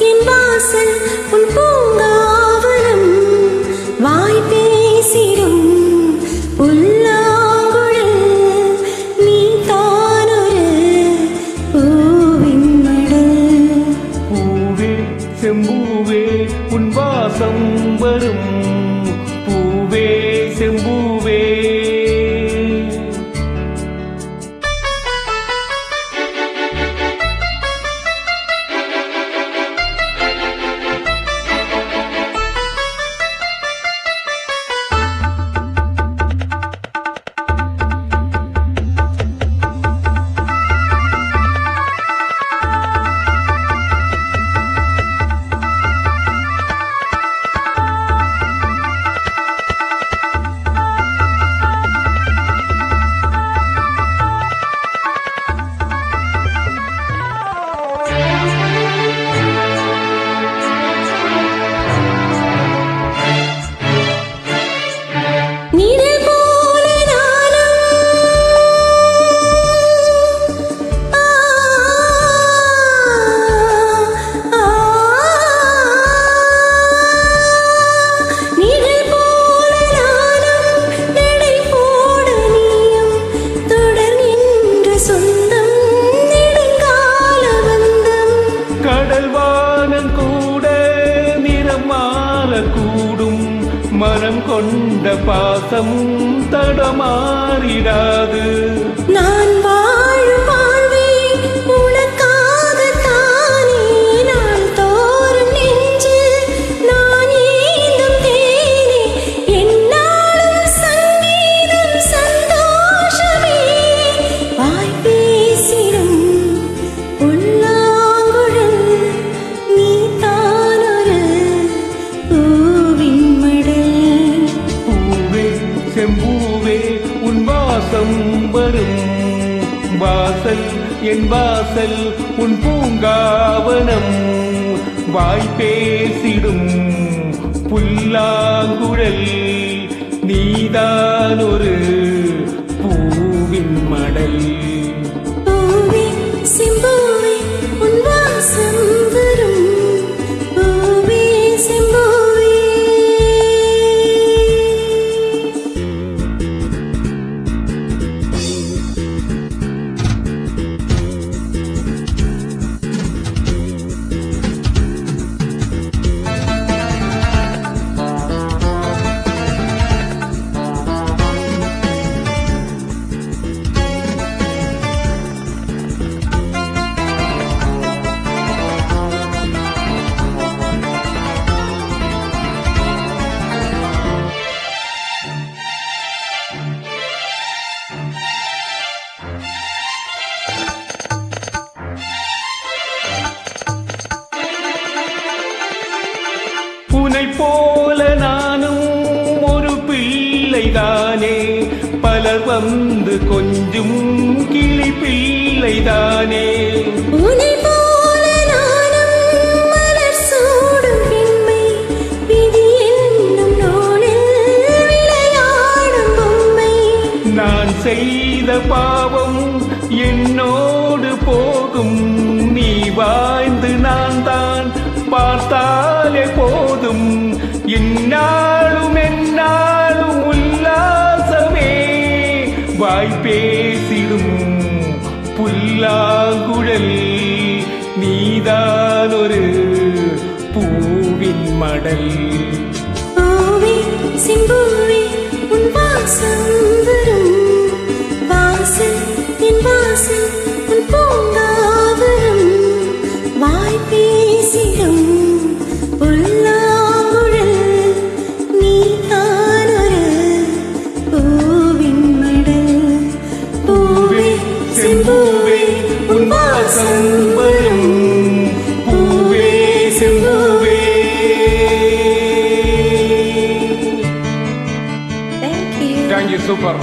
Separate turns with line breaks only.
என் வாசல் உன் பூங்காவனம் வாய் பேசிடும் புல்லாங்குழல் நீ தானொரு பூவின் மடல்.
பூவே செம்பூவே உன் வாசம் வரும் பூவே செம்பூவே. கூடும் மனம் கொண்ட பாசம் தடமாறிடாது.
நான் வாழும் வாழ்வே உனக்காகத்தானே நான் தோறும் நெஞ்சு நான் ஏந்தும் தேனே என்னாலும் சங்கீதம் சந்தோஷமே வாய் பேசிடும் புல்லாங்குழல் நீ தானொரு பூவின் மடல்.
பூவே செம்பூவே உன் வாசம் வரும் வாசல் என் வாசல் உன் பூங்காவனம் வாய் பேசிடும் புல்லாங்குழல் நீதான் ஒரு பூவின் மடல்.
பூவே செம்பூவே உன் வாசம் வரும் பூவே செம்பூவே.
உன்னை போல நானும் ஒரு பிள்ளைதானே பலர் வந்து கொஞ்சம் கிளி பிள்ளைதானே.
உன்னை போல நானும் மலர் சூடும் பெண்மை விதி என்னும் நூலில் விளையாடும் பொம்மை.
நான் செய்த பாவம் என்னோடு போகும் நீ வாழ்ந்து நான் தான் பார்த்தாலே போதும் இந்நாளும் எந்நாளும் உல்லாசமே வாய் பேசிடும் புல்லாங்குழல் நீதான் ஒரு பூவின் மடல்.
பூவே செம்பூவே உன் வாசம் வரும் வாசல் என் வாசல் உன் பூங்காவனம் வாய் பேசிடும் புல்லாங்குழல் நீ தானொரு பூவின் மடல். பூவே செம்பூவே உன் வாசம் வரும்
பூவே செம்பூவே.
Thank you.
Thank you, super.